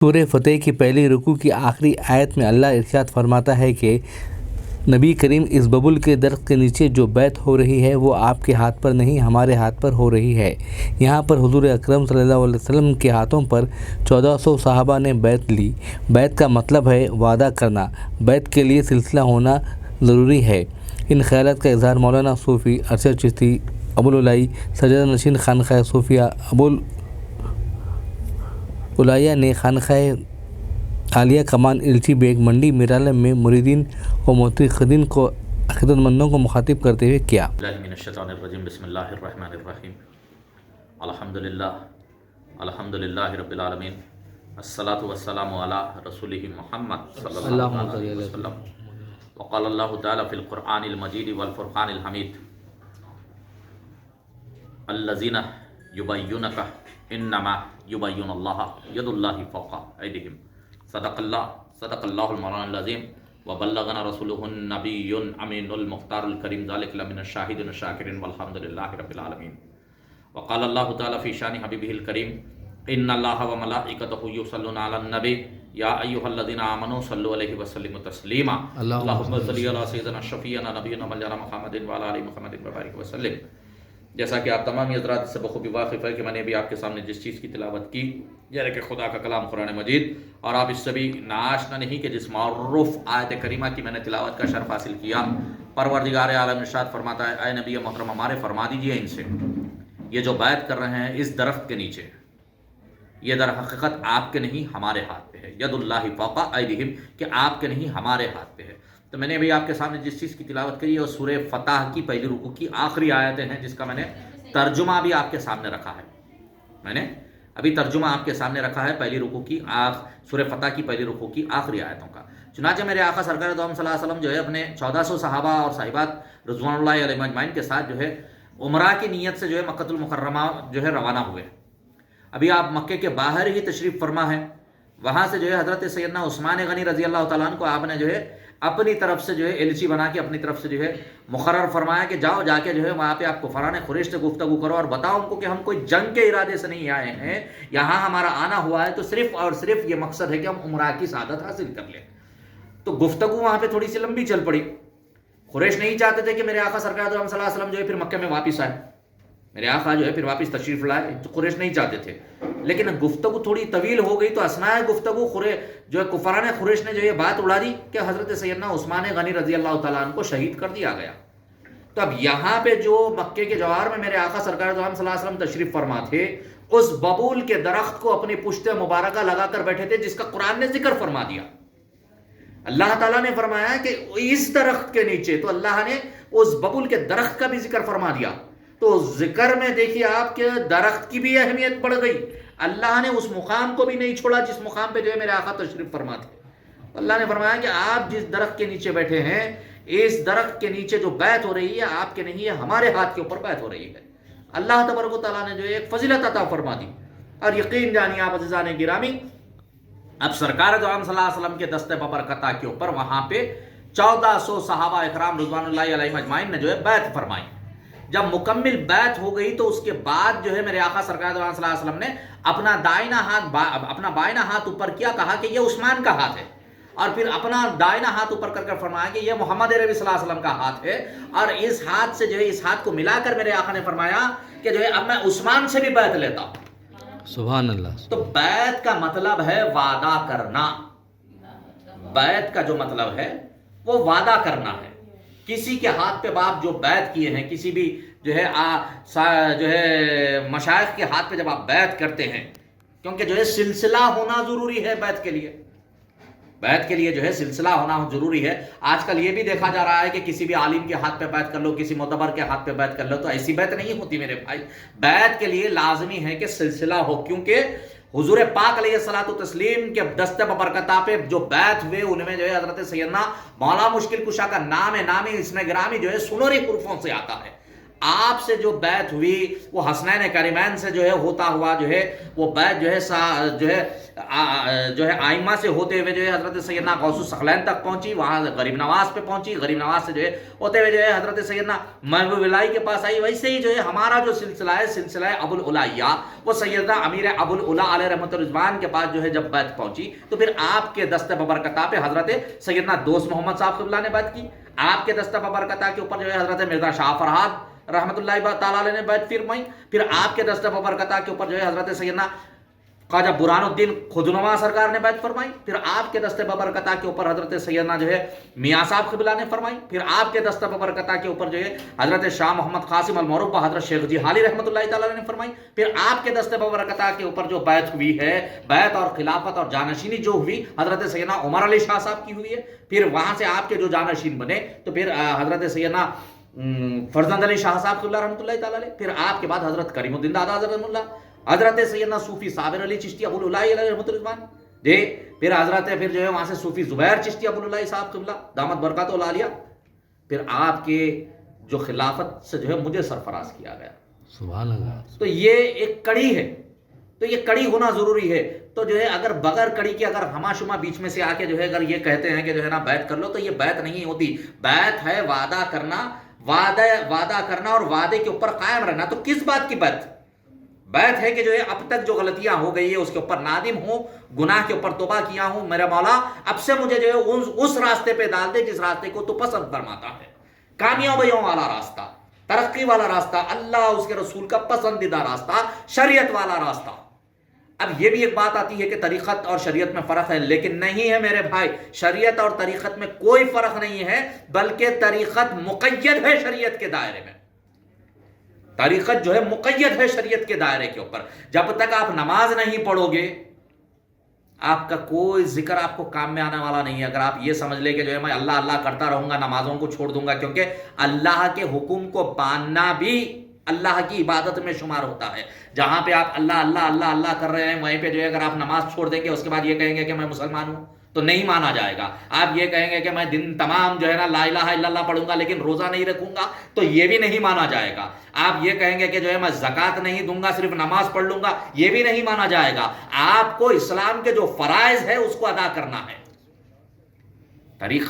سورہ فتح کی پہلی رکوع کی آخری آیت میں اللہ ارشاد فرماتا ہے کہ نبی کریم اس ببول کے درخت کے نیچے جو بیعت ہو رہی ہے وہ آپ کے ہاتھ پر نہیں ہمارے ہاتھ پر ہو رہی ہے۔ یہاں پر حضور اکرم صلی اللہ علیہ وسلم کے ہاتھوں پر 1400 صحابہ نے بیعت لی۔ بیعت کا مطلب ہے وعدہ کرنا۔ بیعت کے لیے سلسلہ ہونا ضروری ہے۔ ان خیالات کا اظہار مولانا صوفی ارشد چشتی ابوالعلائی سجادہ نشین خانقاہ صوفیہ ابوالعلائی نے خانقاہ عالیہ کمان الچی بیگ منڈی میرالم میں مریدین و معتقدین کو عقیدت مندوں کو مخاطب کرتے ہوئے کیا۔ اللہ من الشیطان الرجیم، بسم اللہ الرحمن الرحیم، الحمدللہ رب العالمین، الصلاۃ والسلام علی رسولہ محمد صلی اللہ علیہ وسلم۔ وقال اللہ تعالی فی القرآن المجید والفرقان الحمید، الذین یبینونک انما یبین اللہ ید اللہ فوق ایدیہم، صدق اللہ المولانا العظیم، وبلغنا رسولہ النبی امین المختار الکریم، ذالک لمن الشاہدین الشاکرین والحمدللہ رب العالمین۔ وقال اللہ تعالی فی شان حبیبہ الکریم، ان اللہ وملائکتہ یصلون علی النبی یا ایھا الذین آمنوا صلوا علیہ وسلموا تسلیما، اللہم صل علی سیدنا شفیعنا نبینا مولانا محمد وعلی آل محمد وبارک وسلم۔ جیسا کہ آپ تمام حضرات سے بخوبی واقف ہے کہ میں نے بھی آپ کے سامنے جس چیز کی تلاوت کی، یعنی کہ خدا کا کلام قرآن مجید، اور آپ اس سے بھی ناآشنا نہیں کہ جس معروف آیت کریمہ کی میں نے تلاوت کا شرف حاصل کیا۔ پروردگار عالم ارشاد فرماتا ہے، اے نبی محترم ہمارے فرما دیجئے ان سے، یہ جو بیعت کر رہے ہیں اس درخت کے نیچے، یہ در حقیقت آپ کے نہیں ہمارے ہاتھ پہ ہے، ید اللہ فوق ایدیہم، کہ آپ کے نہیں ہمارے ہاتھ پہ ہے۔ تو میں نے ابھی آپ کے سامنے جس چیز کی تلاوت کی ہے وہ سورہ فتح کی پہلی رکوع کی آخری آیتیں ہیں، جس کا میں نے ترجمہ بھی آپ کے سامنے رکھا ہے۔ میں نے ابھی ترجمہ آپ کے سامنے رکھا ہے پہلی رکوع کی سورہ فتح کی پہلی رکوع کی آخری آیتوں کا۔ چنانچہ میرے آقا سرکار دو عالم صلی اللہ علیہ وسلم جو ہے اپنے 1400 صحابہ اور صاحبات رضوان اللہ علیہم اجمعین کے ساتھ جو ہے عمرہ کی نیت سے جو ہے مکہ المکرمہ جو ہے روانہ ہوئے۔ ابھی آپ مکے کے باہر ہی تشریف فرما ہے، وہاں سے جو ہے حضرت سیدنا عثمان غنی رضی اللہ تعالیٰ عنہ کو آپ نے جو ہے اپنی طرف سے جو ہے ایلچی بنا کے اپنی طرف سے جو ہے مقرر فرمایا کہ جاؤ جا کے جو ہے وہاں پہ آپ کفاران قریش سے گفتگو کرو اور بتاؤ ان کو کہ ہم کوئی جنگ کے ارادے سے نہیں آئے ہیں، یہاں ہمارا آنا ہوا ہے تو صرف اور صرف یہ مقصد ہے کہ ہم عمرہ کی سعادت حاصل کر لیں۔ تو گفتگو وہاں پہ تھوڑی سی لمبی چل پڑی۔ قریش نہیں چاہتے تھے کہ میرے آقا سرکار دو عالم صلی اللہ علیہ وسلم جو ہے پھر مکہ میں واپس آئے، میرے آقا جو ہے پھر واپس تشریف لائے، تو قریش نہیں چاہتے تھے۔ لیکن گفتگو تھوڑی طویل ہو گئی تو اثناء گفتگو جو ہے کفاران قریش نے جو یہ بات اڑا دی کہ حضرت سیدنا عثمان غنی رضی اللہ تعالیٰ عنہ کو شہید کر دیا گیا۔ تو اب یہاں پہ جو مکے کے جوار میں میرے آقا سرکار دو عالم صلی اللہ علیہ وسلم تشریف فرما تھے، اس ببول کے درخت کو اپنی پشت مبارکہ لگا کر بیٹھے تھے، جس کا قرآن نے ذکر فرما دیا۔ اللہ تعالیٰ نے فرمایا کہ اس درخت کے نیچے، تو اللہ نے اس ببول کے درخت کا بھی ذکر فرما دیا۔ تو ذکر میں دیکھیے آپ کے درخت کی بھی اہمیت بڑھ گئی، اللہ نے اس مقام کو بھی نہیں چھوڑا جس مقام پہ جو ہے میرے آقا تشریف فرما تھے۔ اللہ نے فرمایا کہ آپ جس درخت کے نیچے بیٹھے ہیں، اس درخت کے نیچے جو بیعت ہو رہی ہے آپ کے نہیں ہے، ہمارے ہاتھ کے اوپر بیعت ہو رہی ہے۔ اللہ تبارک و تعالیٰ نے جو ہے ایک فضیلت عطا فرما دی۔ اور یقین جانیے آپ عزیزان گرامی، اب سرکار دو عالم صلی اللہ علیہ وسلم کے دست ببرکتہ کے اوپر وہاں پہ 1400 صحابہ اکرام رضوان اللہ علیہم اجمعین نے جو ہے بیعت فرمائی۔ جب مکمل بیعت ہو گئی تو اس کے بعد جو ہے میرے آقا سرکار دو عالم صلی اللہ علیہ وسلم نے اپنا بائنا ہاتھ اوپر کیا، کہا کہ یہ عثمان کا ہاتھ ہے، اور پھر اپنا دائنا ہاتھ اوپر کر فرمایا کہ یہ محمد عربی صلی اللہ علیہ وسلم کا ہاتھ ہے، اور اس ہاتھ سے جو ہے اس ہاتھ کو ملا کر میرے آقا نے فرمایا کہ جو ہے اب میں عثمان سے بھی بیعت لیتا ہوں۔ سبحان اللہ۔ تو بیعت کا مطلب ہے وعدہ کرنا۔ بیعت کا جو مطلب ہے وہ وعدہ کرنا ہے۔ کسی کے ہاتھ پہ آپ جو بیعت کیے ہیں، کسی بھی جو ہے مشائخ کے ہاتھ پہ جب آپ بیعت کرتے ہیں، کیونکہ جو ہے سلسلہ ہونا ضروری ہے بیعت کے لیے، بیعت کے لیے جو ہے سلسلہ ہونا ضروری ہے۔ آج کل یہ بھی دیکھا جا رہا ہے کہ کسی بھی عالم کے ہاتھ پہ بیعت کر لو، کسی معتبر کے ہاتھ پہ بیعت کر لو، تو ایسی بیعت نہیں ہوتی میرے بھائی۔ بیعت کے لیے لازمی ہے کہ سلسلہ ہو، کیونکہ حضور پاک علیہ الصلوۃ والتسلیم کے دست ببرکتہ پہ جو بیعت ہوئے ان میں جو ہے حضرت سیدنا مولا مشکل کشا کا نام نامی اسم گرامی جو ہے سنوری حروفوں سے آتا ہے۔ آپ سے جو بیعت ہوئی وہ حسنین کریمین سے جو ہے ہوتا ہوا جو ہے وہ بیعت جو ہے آئمہ سے ہوتے ہوئے جو ہے حضرت سیدنا غوث الثقلین تک پہنچی، وہاں غریب نواز پہ پہنچی، غریب نواز سے جو ہے ہوتے ہوئے جو ہے حضرت سیدنا محبوب الہی کے پاس آئی۔ ویسے ہی جو ہے ہمارا جو سلسلہ ہے، سلسلہ ابو العلاء، وہ سیدنا امیر ابو العلاء علیہ رحمۃ الرضوان کے پاس جو ہے جب بیعت پہنچی تو پھر آپ کے دست ببرکتہ پہ حضرت سیدنا دوست محمد صاحب قبلہ نے بیعت کی، آپ کے دست ببرکتہ کے اوپر جو ہے حضرت مرزا شاہ فرہاد رحمۃ اللہ تعالیٰ علیہ نے بیعت فرمائی، پھر آپ کے دست ببرکتہ کے اوپر جو ہے حضرت سیدنا خواجہ برہان الدین خودنما سرکار نے بیعت فرمائی، پھر آپ کے دست ببرکتہ کے اوپر حضرت سیدنا جو ہے میاں صاحب قبلہ نے فرمائی، پھر آپ کے دست ببرکتہ کے اوپر جو ہے حضرت شاہ محمد قاسم المعروف حضرت شیخ جی حالی رحمۃ اللہ تعالیٰ نے فرمائی، پھر آپ کے دست ببرکتہ کے اوپر جو بیعت ہوئی ہے، بیعت اور خلافت اور جانشینی جو ہوئی حضرت سیدنا عمر علی شاہ صاحب کی ہوئی ہے، پھر وہاں سے آپ کے جو جانشین بنے تو پھر حضرت سیدنا فرزند علی شاہ صاحب قبلہ رحمۃ اللہ تعالیٰ علیہ، پھر آپ کے بعد حضرت کریم الدین دادا رحمۃ اللہ، حضرت سیدنا صوفی صابر علی چشتی ابو العلاء علیہ رحمۃ الرضوان جی، پھر حضرت پھر جو ہے وہاں سے صوفی زبیر چشتی ابو العلاء صاحب قبلہ دامت برکاتہ العالیہ، پھر آپ کے جو خلافت سے جو ہے مجھے سرفراز کیا گیا، سبحان اللہ۔ تو یہ ایک کڑی ہے، تو یہ کڑی ہونا ضروری ہے۔ تو جو ہے اگر بغیر کڑی کے اگر ہما شما بیچ میں سے آ کے جو ہے اگر یہ کہتے ہیں کہ جو ہے نا بیعت کر لو، تو یہ بیعت نہیں ہوتی۔ بیعت ہے وعدہ کرنا، وعدہ کرنا اور وعدے کے اوپر قائم رہنا۔ تو کس بات کی بیعت؟ بیعت ہے کہ جو ہے اب تک جو غلطیاں ہو گئی ہے اس کے اوپر نادم ہوں، گناہ کے اوپر توبہ کیا ہوں، میرا مولا اب سے مجھے جو ہے اس راستے پہ ڈال دے جس راستے کو تو پسند فرماتا ہے، کامیابیوں والا راستہ، ترقی والا راستہ، اللہ اس کے رسول کا پسندیدہ راستہ، شریعت والا راستہ۔ اب یہ بھی ایک بات آتی ہے کہ طریقت اور شریعت میں فرق ہے، لیکن نہیں ہے میرے بھائی، شریعت اور طریقت میں کوئی فرق نہیں ہے، بلکہ طریقت مقید ہے شریعت کے دائرے میں۔ طریقت جو ہے مقید ہے شریعت کے دائرے کے اوپر۔ جب تک آپ نماز نہیں پڑھو گے آپ کا کوئی ذکر آپ کو کام میں آنے والا نہیں ہے۔ اگر آپ یہ سمجھ لے کہ جو ہے میں اللہ اللہ کرتا رہوں گا، نمازوں کو چھوڑ دوں گا، کیونکہ اللہ کے حکم کو ماننا بھی اللہ کی عبادت میں شمار ہوتا ہے۔ جہاں پہ آپ اللہ اللہ اللہ اللہ کر رہے ہیں، وہیں پہ جو ہے اگر آپ نماز چھوڑ دیں گے اس کے بعد یہ کہیں گے کہ میں مسلمان ہوں تو نہیں مانا جائے گا۔ آپ یہ کہیں گے کہ میں دن تمام جو ہے نا لا الہ الا اللہ پڑھوں گا لیکن روزہ نہیں رکھوں گا تو یہ بھی نہیں مانا جائے گا۔ آپ یہ کہیں گے کہ جو ہے میں زکوٰۃ نہیں دوں گا، صرف نماز پڑھ لوں گا، یہ بھی نہیں مانا جائے گا۔ آپ کو اسلام کے جو فرائض ہے اس کو ادا کرنا ہے۔ طریقت